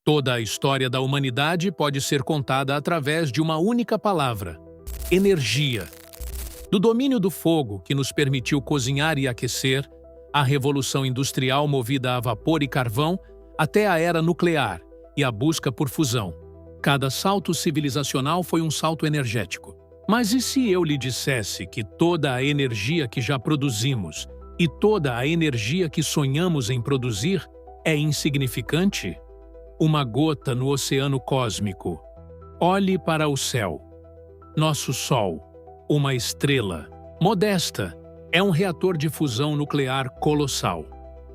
Toda a história da humanidade pode ser contada através de uma única palavra: energia. Do domínio do fogo, que nos permitiu cozinhar e aquecer, à revolução industrial movida a vapor e carvão, até a era nuclear e a busca por fusão. Cada salto civilizacional foi um salto energético. Mas e se eu lhe dissesse que toda a energia que já produzimos e toda a energia que sonhamos em produzir é insignificante? Uma gota no oceano cósmico. Olhe para o céu. Nosso Sol, uma estrela, modesta, é um reator de fusão nuclear colossal.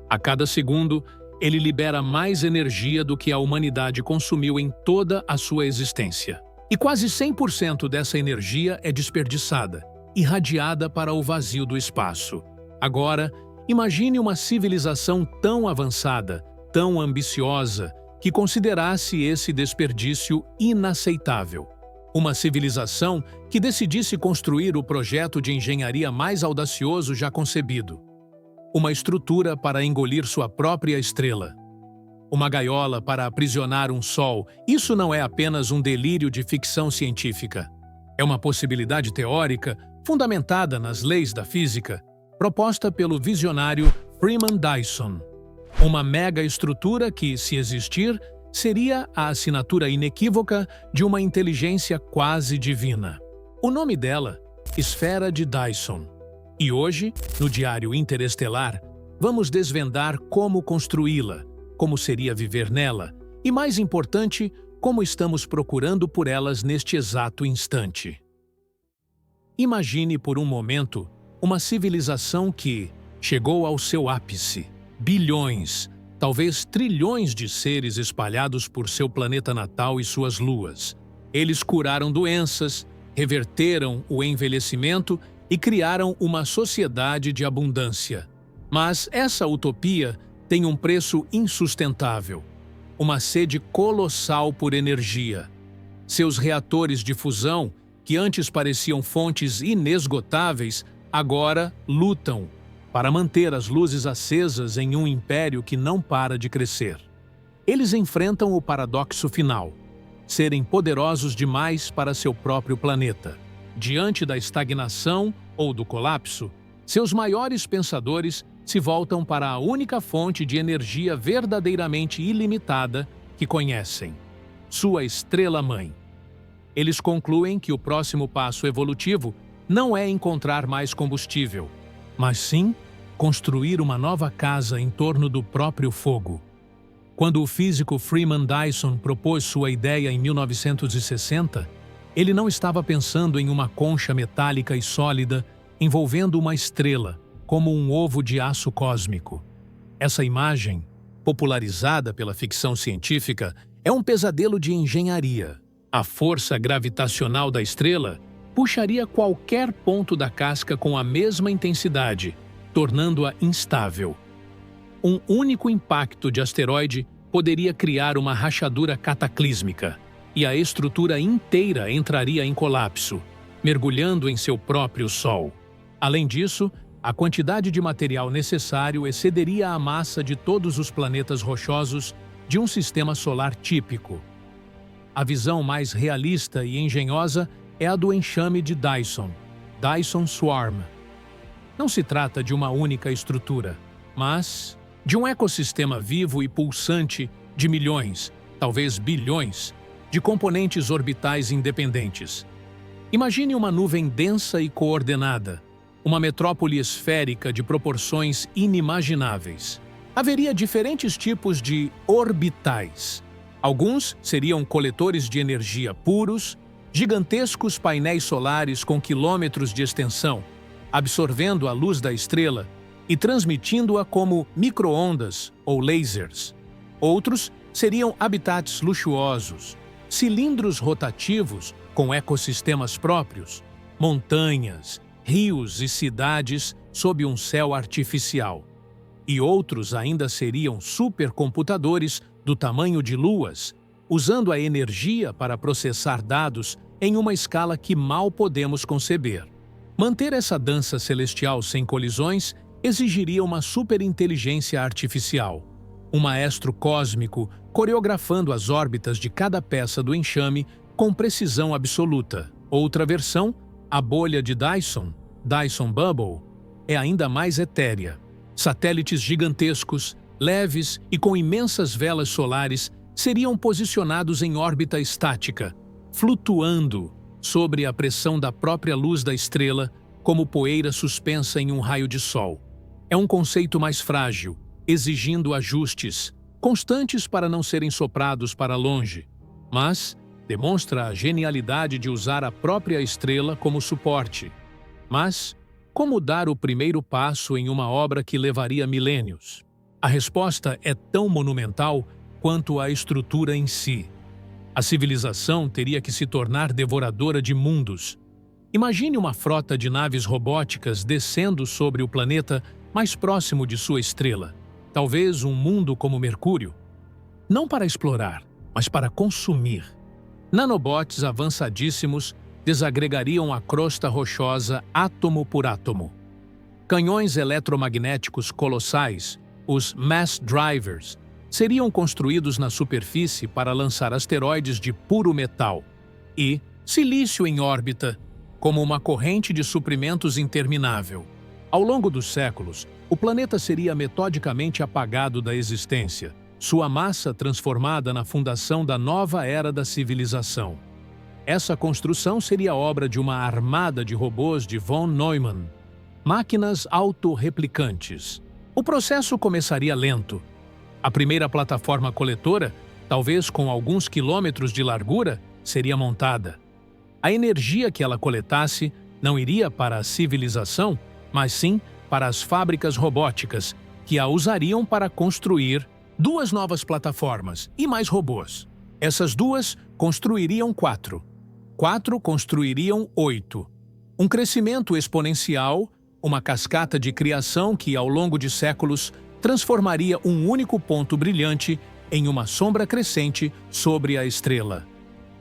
A cada segundo, ele libera mais energia do que a humanidade consumiu em toda a sua existência. E quase 100% dessa energia é desperdiçada, irradiada para o vazio do espaço. Agora, imagine uma civilização tão avançada, tão ambiciosa, que considerasse esse desperdício inaceitável. Uma civilização que decidisse construir o projeto de engenharia mais audacioso já concebido. Uma estrutura para engolir sua própria estrela. Uma gaiola para aprisionar um sol. Isso não é apenas um delírio de ficção científica. É uma possibilidade teórica, fundamentada nas leis da física, proposta pelo visionário Freeman Dyson. Uma mega estrutura que, se existir, seria a assinatura inequívoca de uma inteligência quase divina. O nome dela, Esfera de Dyson. E hoje, no Diário Interestelar, vamos desvendar como construí-la, como seria viver nela e, mais importante, como estamos procurando por elas neste exato instante. Imagine por um momento uma civilização que chegou ao seu ápice. Bilhões, talvez trilhões de seres espalhados por seu planeta natal e suas luas. Eles curaram doenças, reverteram o envelhecimento e criaram uma sociedade de abundância. Mas essa utopia tem um preço insustentável, uma sede colossal por energia. Seus reatores de fusão, que antes pareciam fontes inesgotáveis, agora lutam para manter as luzes acesas em um império que não para de crescer. Eles enfrentam o paradoxo final: serem poderosos demais para seu próprio planeta. Diante da estagnação ou do colapso, seus maiores pensadores se voltam para a única fonte de energia verdadeiramente ilimitada que conhecem: sua estrela-mãe. Eles concluem que o próximo passo evolutivo não é encontrar mais combustível, mas sim construir uma nova casa em torno do próprio fogo. Quando o físico Freeman Dyson propôs sua ideia em 1960, ele não estava pensando em uma concha metálica e sólida envolvendo uma estrela, como um ovo de aço cósmico. Essa imagem, popularizada pela ficção científica, é um pesadelo de engenharia. A força gravitacional da estrela puxaria qualquer ponto da casca com a mesma intensidade, tornando-a instável. Um único impacto de asteroide poderia criar uma rachadura cataclísmica, e a estrutura inteira entraria em colapso, mergulhando em seu próprio Sol. Além disso, a quantidade de material necessário excederia a massa de todos os planetas rochosos de um sistema solar típico. A visão mais realista e engenhosa é a do enxame de Dyson, Dyson Swarm. Não se trata de uma única estrutura, mas de um ecossistema vivo e pulsante de milhões, talvez bilhões, de componentes orbitais independentes. Imagine uma nuvem densa e coordenada, uma metrópole esférica de proporções inimagináveis. Haveria diferentes tipos de orbitais. Alguns seriam coletores de energia puros, gigantescos painéis solares com quilômetros de extensão, absorvendo a luz da estrela e transmitindo-a como micro-ondas ou lasers. Outros seriam habitats luxuosos, cilindros rotativos com ecossistemas próprios, montanhas, rios e cidades sob um céu artificial. E outros ainda seriam supercomputadores do tamanho de luas, usando a energia para processar dados em uma escala que mal podemos conceber. Manter essa dança celestial sem colisões exigiria uma superinteligência artificial, um maestro cósmico coreografando as órbitas de cada peça do enxame com precisão absoluta. Outra versão, a bolha de Dyson, Dyson Bubble, é ainda mais etérea. Satélites gigantescos, leves e com imensas velas solares seriam posicionados em órbita estática, flutuando sobre a pressão da própria luz da estrela, como poeira suspensa em um raio de sol. É um conceito mais frágil, exigindo ajustes constantes para não serem soprados para longe, mas demonstra a genialidade de usar a própria estrela como suporte. Mas como dar o primeiro passo em uma obra que levaria milênios? A resposta é tão monumental quanto a estrutura em si. A civilização teria que se tornar devoradora de mundos. Imagine uma frota de naves robóticas descendo sobre o planeta mais próximo de sua estrela, talvez um mundo como Mercúrio. Não para explorar, mas para consumir. Nanobots avançadíssimos desagregariam a crosta rochosa átomo por átomo. Canhões eletromagnéticos colossais, os mass drivers, seriam construídos na superfície para lançar asteroides de puro metal e silício em órbita, como uma corrente de suprimentos interminável. Ao longo dos séculos, o planeta seria metodicamente apagado da existência, sua massa transformada na fundação da nova era da civilização. Essa construção seria obra de uma armada de robôs de von Neumann, máquinas autorreplicantes. O processo começaria lento. A primeira plataforma coletora, talvez com alguns quilômetros de largura, seria montada. A energia que ela coletasse não iria para a civilização, mas sim para as fábricas robóticas, que a usariam para construir 2 novas plataformas e mais robôs. Essas 2 construiriam 4. 4 construiriam 8. Um crescimento exponencial, uma cascata de criação que, ao longo de séculos, transformaria um único ponto brilhante em uma sombra crescente sobre a estrela.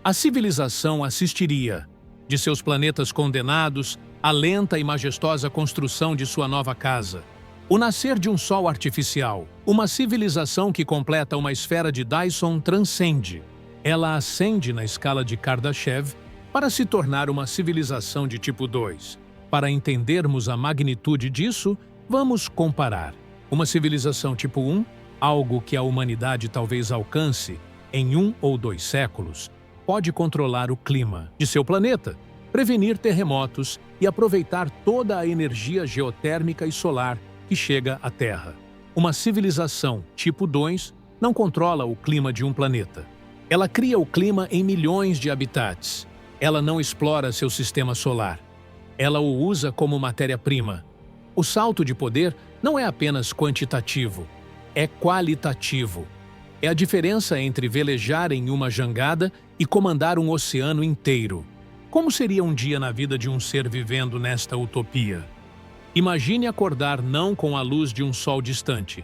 A civilização assistiria, de seus planetas condenados, à lenta e majestosa construção de sua nova casa. O nascer de um sol artificial, uma civilização que completa uma esfera de Dyson transcende. Ela ascende na escala de Kardashev para se tornar uma civilização de tipo 2. Para entendermos a magnitude disso, vamos comparar. Uma civilização tipo 1, algo que a humanidade talvez alcance em 1 ou 2 séculos, pode controlar o clima de seu planeta, prevenir terremotos e aproveitar toda a energia geotérmica e solar que chega à Terra. Uma civilização tipo 2 não controla o clima de um planeta. Ela cria o clima em milhões de habitats. Ela não explora seu sistema solar. Ela o usa como matéria-prima. O salto de poder não é apenas quantitativo, é qualitativo. É a diferença entre velejar em uma jangada e comandar um oceano inteiro. Como seria um dia na vida de um ser vivendo nesta utopia? Imagine acordar não com a luz de um sol distante,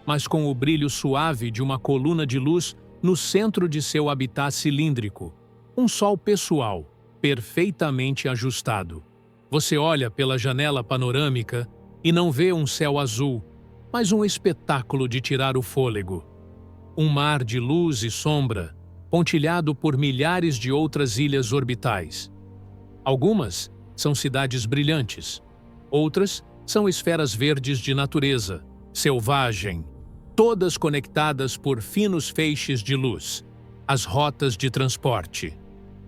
mas com o brilho suave de uma coluna de luz no centro de seu habitat cilíndrico. Um sol pessoal, perfeitamente ajustado. Você olha pela janela panorâmica e não vê um céu azul, mas um espetáculo de tirar o fôlego. Um mar de luz e sombra, pontilhado por milhares de outras ilhas orbitais. Algumas são cidades brilhantes, outras são esferas verdes de natureza, selvagem, todas conectadas por finos feixes de luz, as rotas de transporte.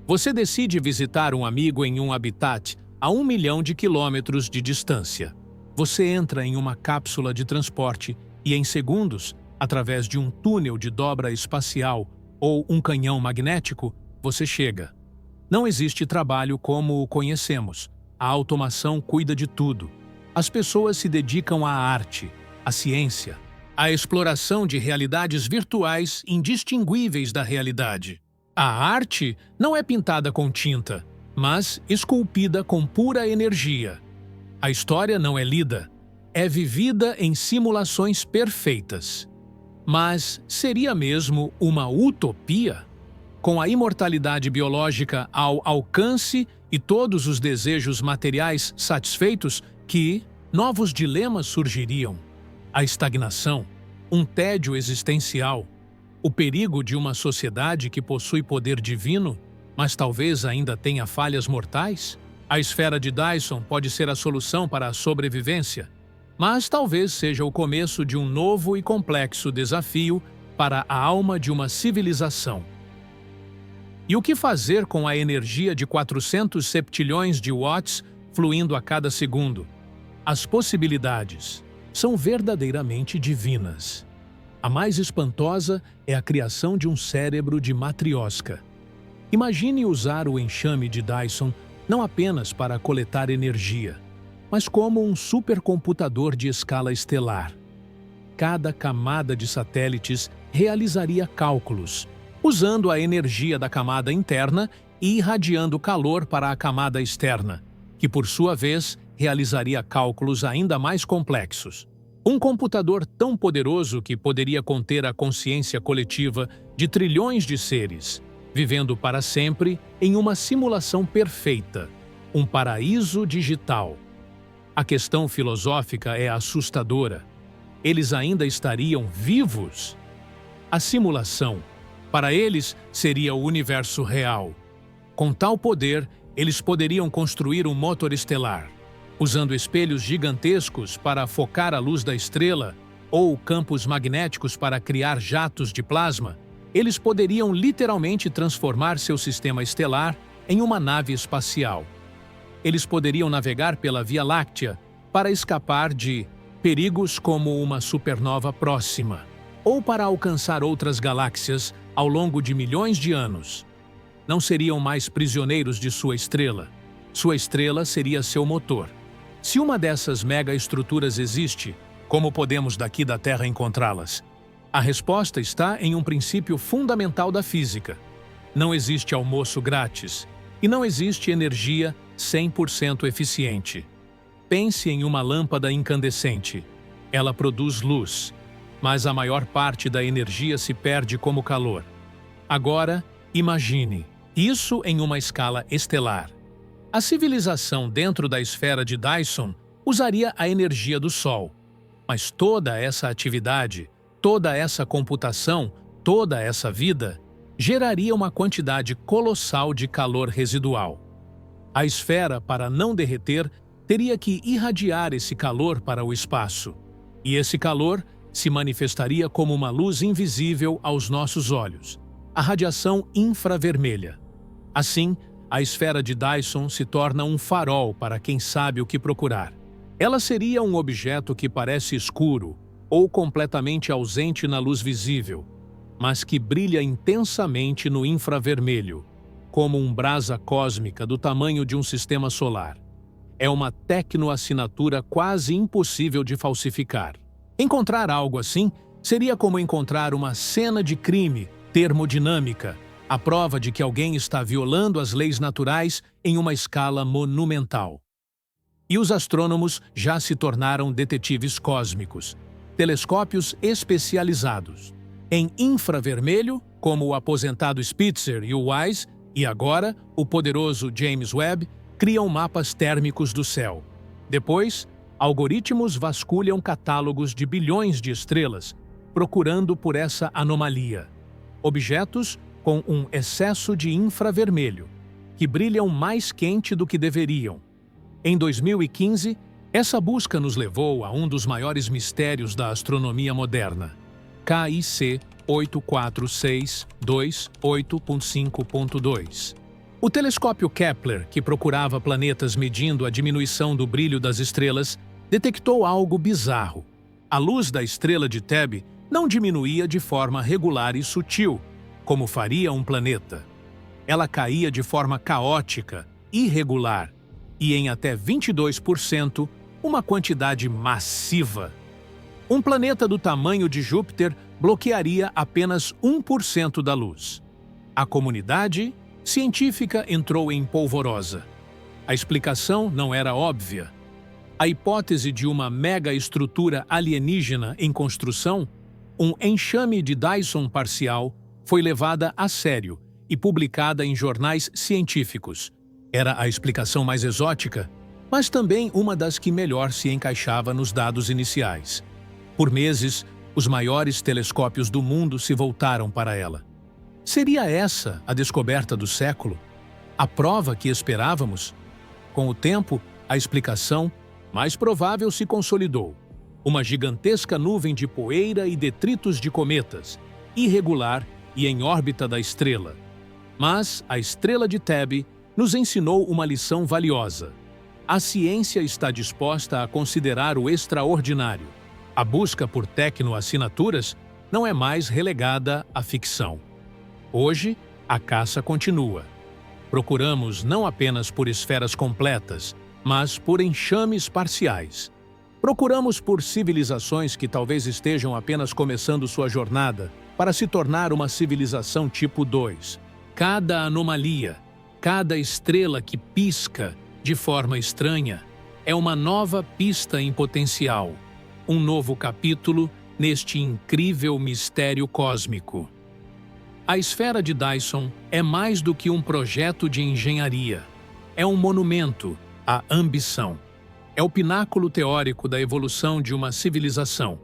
Você decide visitar um amigo em um habitat a 1 milhão de quilômetros de distância. Você entra em uma cápsula de transporte e, em segundos, através de um túnel de dobra espacial ou um canhão magnético, você chega. Não existe trabalho como o conhecemos. A automação cuida de tudo. As pessoas se dedicam à arte, à ciência, à exploração de realidades virtuais indistinguíveis da realidade. A arte não é pintada com tinta, mas esculpida com pura energia. A história não é lida, é vivida em simulações perfeitas. Mas seria mesmo uma utopia? Com a imortalidade biológica ao alcance e todos os desejos materiais satisfeitos, que novos dilemas surgiriam. A estagnação, um tédio existencial, O perigo de uma sociedade que possui poder divino, mas talvez ainda tenha falhas mortais? A esfera de Dyson pode ser a solução para a sobrevivência, mas talvez seja o começo de um novo e complexo desafio para a alma de uma civilização. E o que fazer com a energia de 400 septilhões de watts fluindo a cada segundo? As possibilidades são verdadeiramente divinas. A mais espantosa é a criação de um cérebro de matrioska. Imagine usar o enxame de Dyson não apenas para coletar energia, mas como um supercomputador de escala estelar. Cada camada de satélites realizaria cálculos, usando a energia da camada interna e irradiando calor para a camada externa, que por sua vez realizaria cálculos ainda mais complexos. Um computador tão poderoso que poderia conter a consciência coletiva de trilhões de seres, vivendo para sempre em uma simulação perfeita, um paraíso digital. A questão filosófica é assustadora. Eles ainda estariam vivos? A simulação, para eles, seria o universo real. Com tal poder, eles poderiam construir um motor estelar, usando espelhos gigantescos para focar a luz da estrela ou campos magnéticos para criar jatos de plasma. Eles poderiam literalmente transformar seu sistema estelar em uma nave espacial. Eles poderiam navegar pela Via Láctea para escapar de perigos como uma supernova próxima, ou para alcançar outras galáxias ao longo de milhões de anos. Não seriam mais prisioneiros de sua estrela. Sua estrela seria seu motor. Se uma dessas mega-estruturas existe, como podemos daqui da Terra encontrá-las? A resposta está em um princípio fundamental da física. Não existe almoço grátis e não existe energia 100% eficiente. Pense em uma lâmpada incandescente. Ela produz luz, mas a maior parte da energia se perde como calor. Agora, imagine isso em uma escala estelar. A civilização dentro da esfera de Dyson usaria a energia do Sol, mas toda essa atividade, toda essa computação, toda essa vida, geraria uma quantidade colossal de calor residual. A esfera, para não derreter, teria que irradiar esse calor para o espaço, e esse calor se manifestaria como uma luz invisível aos nossos olhos, a radiação infravermelha. Assim, a esfera de Dyson se torna um farol para quem sabe o que procurar. Ela seria um objeto que parece escuro ou completamente ausente na luz visível, mas que brilha intensamente no infravermelho, como uma brasa cósmica do tamanho de um sistema solar. É uma tecnoassinatura quase impossível de falsificar. Encontrar algo assim seria como encontrar uma cena de crime termodinâmica, a prova de que alguém está violando as leis naturais em uma escala monumental. E os astrônomos já se tornaram detetives cósmicos, telescópios especializados em infravermelho, como o aposentado Spitzer e o WISE, e agora o poderoso James Webb, criam mapas térmicos do céu. Depois, algoritmos vasculham catálogos de bilhões de estrelas, procurando por essa anomalia. Objetos com um excesso de infravermelho, que brilham mais quente do que deveriam. Em 2015, essa busca nos levou a um dos maiores mistérios da astronomia moderna, KIC 84628.5.2. O telescópio Kepler, que procurava planetas medindo a diminuição do brilho das estrelas, detectou algo bizarro. A luz da estrela de Thebe não diminuía de forma regular e sutil, como faria um planeta. Ela caía de forma caótica, irregular, e em até 22%, uma quantidade massiva. Um planeta do tamanho de Júpiter bloquearia apenas 1% da luz. A comunidade científica entrou em polvorosa. A explicação não era óbvia. A hipótese de uma mega-estrutura alienígena em construção, um enxame de Dyson parcial, foi levada a sério e publicada em jornais científicos. Era a explicação mais exótica, mas também uma das que melhor se encaixava nos dados iniciais. Por meses, Os maiores telescópios do mundo se voltaram para ela. Seria essa a descoberta do século? A prova que esperávamos? Com o tempo, a explicação mais provável se consolidou. Uma gigantesca nuvem de poeira e detritos de cometas, irregular e em órbita da estrela. Mas a estrela de Thebe nos ensinou uma lição valiosa. A ciência está disposta a considerar o extraordinário. A busca por tecnoassinaturas não é mais relegada à ficção. Hoje, a caça continua. Procuramos não apenas por esferas completas, mas por enxames parciais. Procuramos por civilizações que talvez estejam apenas começando sua jornada para se tornar uma civilização tipo 2. Cada anomalia, cada estrela que pisca de forma estranha é uma nova pista em potencial, um novo capítulo neste incrível mistério cósmico. A esfera de Dyson é mais do que um projeto de engenharia. É um monumento à ambição. É o pináculo teórico da evolução de uma civilização,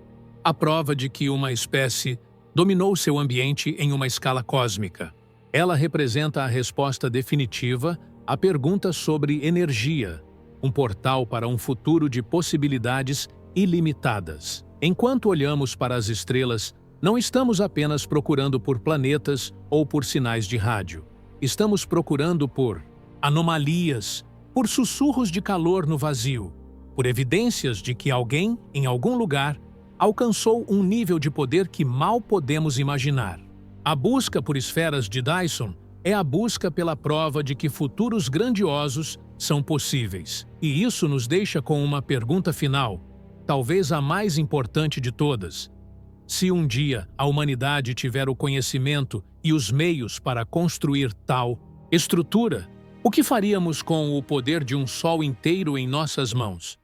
a prova de que uma espécie dominou seu ambiente em uma escala cósmica. Ela representa a resposta definitiva à pergunta sobre energia, um portal para um futuro de possibilidades ilimitadas. Enquanto olhamos para as estrelas, não estamos apenas procurando por planetas ou por sinais de rádio. Estamos procurando por anomalias, por sussurros de calor no vazio, por evidências de que alguém, em algum lugar, alcançou um nível de poder que mal podemos imaginar. A busca por esferas de Dyson é a busca pela prova de que futuros grandiosos são possíveis. E isso nos deixa com uma pergunta final, talvez a mais importante de todas. Se um dia a humanidade tiver o conhecimento e os meios para construir tal estrutura, o que faríamos com o poder de um sol inteiro em nossas mãos?